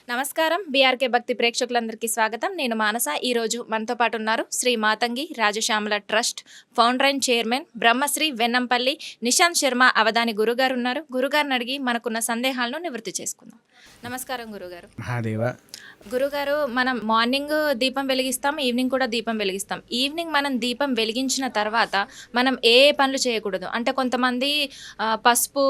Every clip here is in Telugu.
నమస్కారం. బీఆర్కే భక్తి ప్రేక్షకులందరికీ స్వాగతం. నేను మానస. ఈరోజు మనతో పాటు ఉన్నారు Shri Matangi Rajashyamala trust founder and chairman Brahmashri Vennampalli Nishanth Sharma Avadhani గురుగారు ఉన్నారు. గురుగారిని అడిగి మనకున్న సందేహాలను నివృత్తి చేసుకుందాం. నమస్కారం గురుగారు. మహాదేవ. గురుగారు, మనం మార్నింగ్ దీపం వెలిగిస్తాం, ఈవినింగ్ కూడా దీపం వెలిగిస్తాం. ఈవినింగ్ మనం దీపం వెలిగించిన తర్వాత మనం ఏ పనులు చేయకూడదు అంటే కొంతమంది పసుపు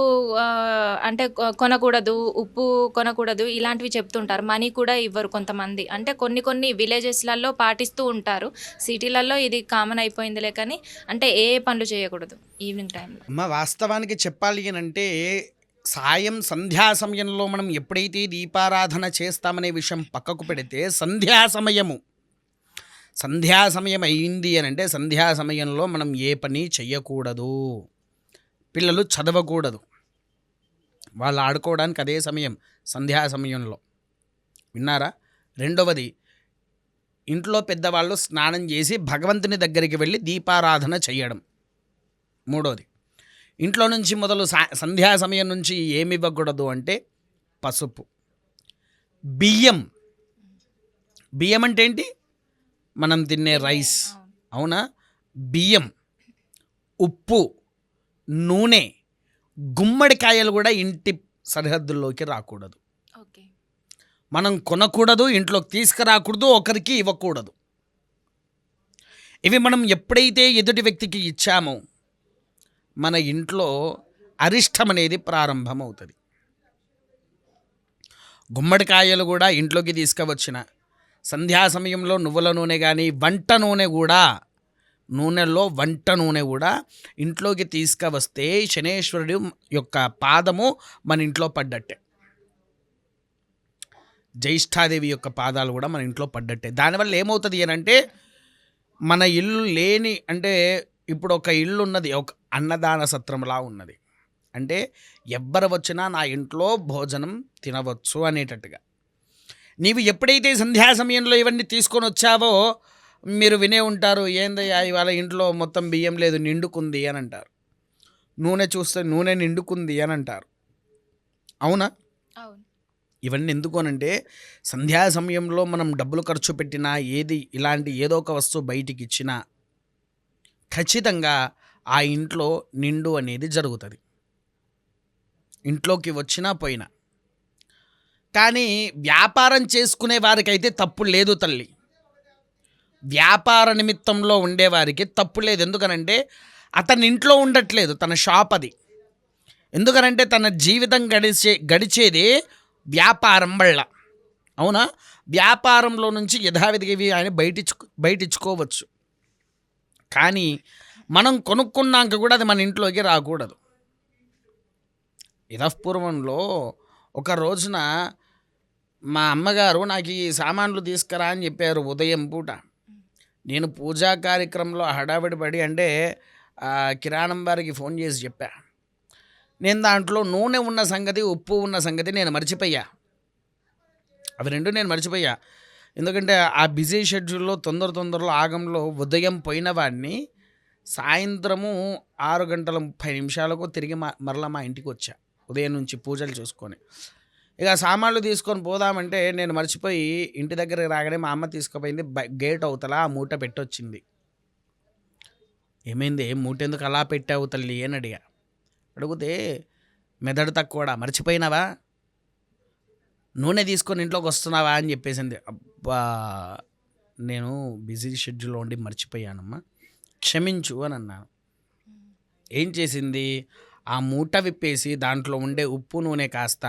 అంటే కొనకూడదు, ఉప్పు కొనకూడదు, ఇలాంటివి చెప్తుంటారు. మనీ కూడా ఇవ్వరు కొంతమంది. అంటే కొన్ని విలేజెస్లలో పాటిస్తూ ఉంటారు. సిటీలలో ఇది కామన్ అయిపోయిందిలే. కానీ అంటే ఏ పనులు చేయకూడదు ఈవినింగ్ టైంలో? వాస్తవానికి చెప్పాలి అంటే సాయం సంధ్యా సమయంలో మనం ఎప్పుడైతే దీపారాధన చేస్తామనే విషయం పక్కకు పెడితే సంధ్యా సమయం అయింది అని అంటే సంధ్యా సమయంలో మనం ఏ పని చెయ్యకూడదు. పిల్లలు చదవకూడదు, వాళ్ళు ఆడుకోవడానికి అదే సమయం సంధ్యా సమయంలో. విన్నారా? రెండవది, ఇంట్లో పెద్దవాళ్ళు స్నానం చేసి భగవంతుని దగ్గరికి వెళ్ళి దీపారాధన చేయడం. మూడవది, ఇంట్లో నుంచి మొదలు సంధ్యా సమయం నుంచి ఏమి ఇవ్వకూడదు అంటే పసుపు, బియ్యం అంటే ఏంటి? మనం తినే రైస్, అవునా? బియ్యం, ఉప్పు, నూనె, గుమ్మడికాయలు కూడా ఇంటి సరిహద్దుల్లోకి రాకూడదు. మనం కొనకూడదు, ఇంట్లోకి తీసుకురాకూడదు, ఒకరికి ఇవ్వకూడదు. ఇవి మనం ఎప్పుడైతే ఎదుటి వ్యక్తికి ఇచ్చామో మన ఇంట్లో అరిష్టం అనేది ప్రారంభమవుతుంది. గుమ్మడికాయలు కూడా ఇంట్లోకి తీసుకువచ్చిన సంధ్యా సమయంలో నువ్వుల నూనె కానీ వంట నూనె కూడా ఇంట్లోకి తీసుకువస్తే శనేశ్వరుడు యొక్క పాదము మన ఇంట్లో పడ్డట్టే, జ్యేష్ఠాదేవి యొక్క పాదాలు కూడా మన ఇంట్లో పడ్డట్టే. దానివల్ల ఏమవుతుంది అని అంటే మన ఇల్లు లేని అంటే ఇప్పుడు ఒక ఇల్లు ఉన్నది, ఒక అన్నదాన సత్రంలా ఉన్నది. అంటే ఎవ్వరు వచ్చినా నా ఇంట్లో భోజనం తినవచ్చు అనేటట్టుగా. నీవు ఎప్పుడైతే సంధ్యా సమయంలో ఇవన్నీ తీసుకొని వచ్చావో మీరు వినే ఉంటారు, ఏందయ్యా ఇవాళ ఇంట్లో మొత్తం బియ్యం లేదు, నిండుకుంది అని అంటారు. నూనె చూస్తే నూనె నిండుకుంది అని అంటారు. అవునా? ఇవన్నీ ఎందుకు అనంటే సంధ్యా సమయంలో మనం డబ్బులు ఖర్చు పెట్టినా ఇలాంటి ఏదో ఒక వస్తువు బయటికి ఇచ్చినా ఖచ్చితంగా ఆ ఇంట్లో నిండు అనేది జరుగుతుంది, ఇంట్లోకి వచ్చినా పోయినా. కానీ వ్యాపారం చేసుకునే వారికైతే తప్పు లేదు తల్లి, వ్యాపార నిమిత్తంలో ఉండేవారికి తప్పు లేదు. ఎందుకనంటే అతని ఇంట్లో ఉండట్లేదు, తన షాప్ అది. ఎందుకనంటే తన జీవితం గడిచేది వ్యాపారం వల్ల. అవునా? వ్యాపారంలో నుంచి యథావిధిగా ఇవి ఆయన బయటించుకోవచ్చు. కానీ మనం కొనుక్కున్నాక కూడా అది మన ఇంట్లోకి రాకూడదు. ఇతపూర్వంలో ఒక రోజున మా అమ్మగారు నాకు ఈ సామాన్లు తీసుకురా అని చెప్పారు ఉదయం పూట. నేను పూజా కార్యక్రమంలో హడావిడి పడి అంటే కిరాణం వారికి ఫోన్ చేసి చెప్పా. నేను దాంట్లో నూనె ఉన్న సంగతి, ఉప్పు ఉన్న సంగతి నేను మర్చిపోయా. అవి రెండు నేను మర్చిపోయా. ఎందుకంటే ఆ బిజీ షెడ్యూల్లో తొందరలో ఆగంలో ఉదయం పోయిన వాడిని సాయంత్రము 6:30 తిరిగి మరలా మా ఇంటికి వచ్చా, ఉదయం నుంచి పూజలు చూసుకొని. ఇక సామాన్లు తీసుకొని పోదామంటే నేను మర్చిపోయి ఇంటి దగ్గరికి రాగానే మా అమ్మ తీసుకుపోయింది గేట్ అవతల ఆ మూట పెట్టొచ్చింది. ఏమైంది, మూట ఎందుకు అలా పెట్టావు తల్లి అని అడిగితే మెదడు తక్కువడా, మర్చిపోయినావా, నూనె తీసుకొని ఇంట్లోకి వస్తున్నావా అని చెప్పేసింది. అబ్బా, నేను బిజీ షెడ్యూల్లో ఉండి మర్చిపోయానమ్మా, క్షమించు అని అన్నాను. ఏం చేసింది, ఆ మూట విప్పేసి దాంట్లో ఉండే ఉప్పు నూనె కాస్త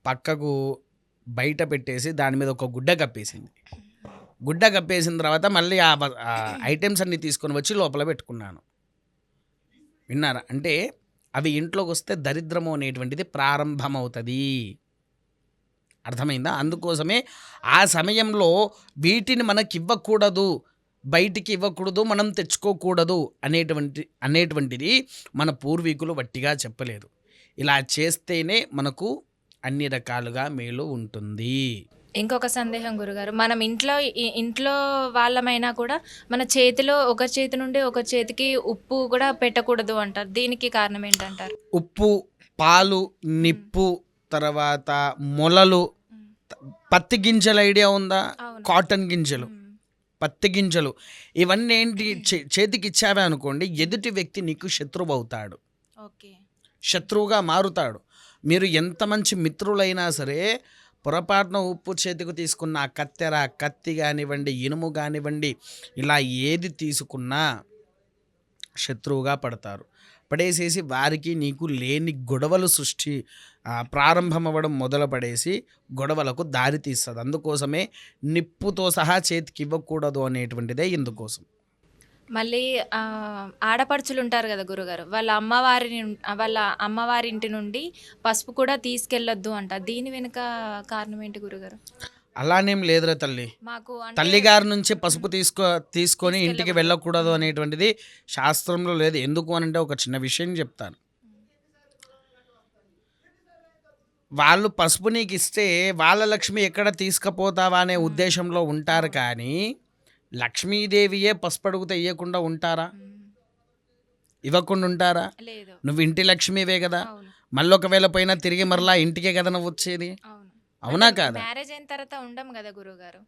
పక్కకు బయట పెట్టేసి దాని మీద ఒక గుడ్డ కప్పేసింది. గుడ్డ కప్పేసిన తర్వాత మళ్ళీ ఆ ఐటమ్స్ అన్నీ తీసుకొని వచ్చి లోపల పెట్టుకున్నాను. విన్నారా? అంటే అవి ఇంట్లోకి వస్తే దరిద్రము అనేటువంటిది ప్రారంభమవుతుంది. అర్థమైందా? అందుకోసమే ఆ సమయంలో వీటిని మనకి ఇవ్వకూడదు, బయటికి ఇవ్వకూడదు, మనం తెచ్చుకోకూడదు అనేటువంటిది మన పూర్వీకులు వట్టిగా చెప్పలేదు. ఇలా చేస్తేనే మనకు అన్ని రకాలుగా మేలు ఉంటుంది. ఇంకొక సందేహం గురుగారు, మనం ఇంట్లో వాళ్ళమైనా కూడా మన చేతిలో ఒక చేతి నుండి ఒక చేతికి ఉప్పు కూడా పెట్టకూడదు అంటారు. దీనికి కారణం ఏంటంటారు? ఉప్పు, పాలు, నిప్పు, తర్వాత మొలలు, పత్తి గింజలు ఐడియా ఉందా? అవును. కాటన్ గింజలు, మ్మ్. పత్తి గింజలు ఇవన్నీ ఏంటి, చేతికి ఇచ్చావే అనుకోండి, ఎదుటి వ్యక్తి నీకు శత్రువు అవుతాడు, ఓకే. శత్రువుగా మారుతాడు. మీరు ఎంత మంచి మిత్రులైనా సరే పొరపాటున ఉప్పు చేతికి తీసుకున్న ఆ కత్తెర, కత్తి కానివ్వండి, ఇనుము కానివ్వండి, ఇలా ఏది తీసుకున్నా శత్రువుగా పడతారు. పడేసేసి వారికి నీకు లేని గొడవలు ప్రారంభం అవ్వడం మొదలు పడేసి గొడవలకు దారి తీస్తుంది. అందుకోసమే నిప్పుతో సహా చేతికి ఇవ్వకూడదు అనేటువంటిదే ఇందుకోసం. మళ్ళీ ఆడపడుచులు ఉంటారు కదా గురుగారు, వాళ్ళ అమ్మవారి ఇంటి నుండి పసుపు కూడా తీసుకెళ్ళొద్దు అంట. దీని వెనుక కారణం ఏంటి గురుగారు? అలానేం లేదురా తల్లి. మాకు అంటే తల్లిగారి నుంచి పసుపు తీసుకొని ఇంటికి తీసుకెళ్ళకూడదు. వెళ్ళకూడదు అనేటువంటిది శాస్త్రంలో లేదు. ఎందుకు అనంటే ఒక చిన్న విషయం చెప్తాను. వాళ్ళు పసుపు నీకు ఇస్తే వాళ్ళ లక్ష్మి ఎక్కడ తీసుకుపోతావా అనే ఉద్దేశంలో ఉంటారు, కానీ లక్ష్మీదేవియే పసుపు అడుగుతే ఇవ్వకుండా ఉంటారా? మ్మ్. ఇవ్వకుండా ఉంటారా? లేదు. నువ్వు ఇంటి లక్ష్మివే కదా. అవును. మళ్ళీ ఒకవేళ పోయినా తిరిగి మరలా ఇంటికే కదా నువ్వు వచ్చేది. అవును. అవునా అంటే కాదా? మ్యారేజ్ అయిన తర్వాత ఉండం కదా గురుగారు.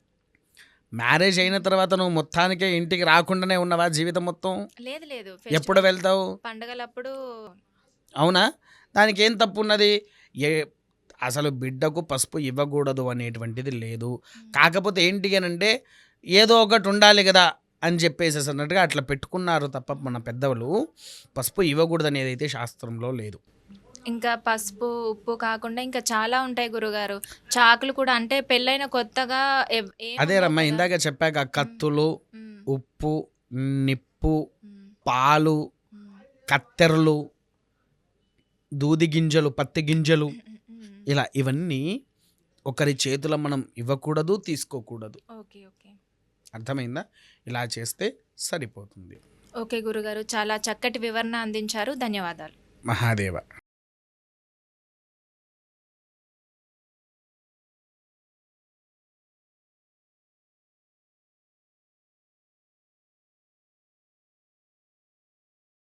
మ్యారేజ్ అయిన తర్వాత నువ్వు మొత్తానికే ఇంటికి రాకుండానే ఉన్నవా జీవితం మొత్తం? లేదు లేదు, ఎప్పుడు ఫెస్టివల్ వెళ్తావు? పండగలప్పుడు. అవునా? దానికి ఏం తప్పు ఉన్నది? అసలు బిడ్డకు పసుపు ఇవ్వకూడదు అనేటువంటిది లేదు. కాకపోతే ఏంటి అనంటే ఏదో ఒకటి ఉండాలి కదా అని చెప్పేసి అన్నట్టుగా అట్లా పెట్టుకున్నారు తప్ప మన పెద్దవాళ్ళు పసుపు ఇవ్వకూడదు అనేది అయితే శాస్త్రంలో లేదు. ఇంకా పసుపు, ఉప్పు కాకుండా ఇంకా చాలా ఉంటాయి గురుగారు. చాకులు కూడా, అంటే పెళ్ళైన కొత్తగా ఏం అదే ఉండవు రమ్మా, కదా. ఇందాక చెప్పాక కత్తులు, మ్మ్. ఉప్పు, నిప్పు, మ్మ్. పాలు, మ్మ్. కత్తెరలు, దూది గింజలు, పత్తి గింజలు, మ్మ్. ఇలా ఇవన్నీ ఒకరి చేతుల మనం ఇవ్వకూడదు, తీసుకోకూడదు. Okay okay. అర్థమైందా? ఇలా చేస్తే సరిపోతుంది. ఓకే గురుగారు, చాలా చక్కటి వివరణ అందించారు. ధన్యవాదాలు. మహాదేవ.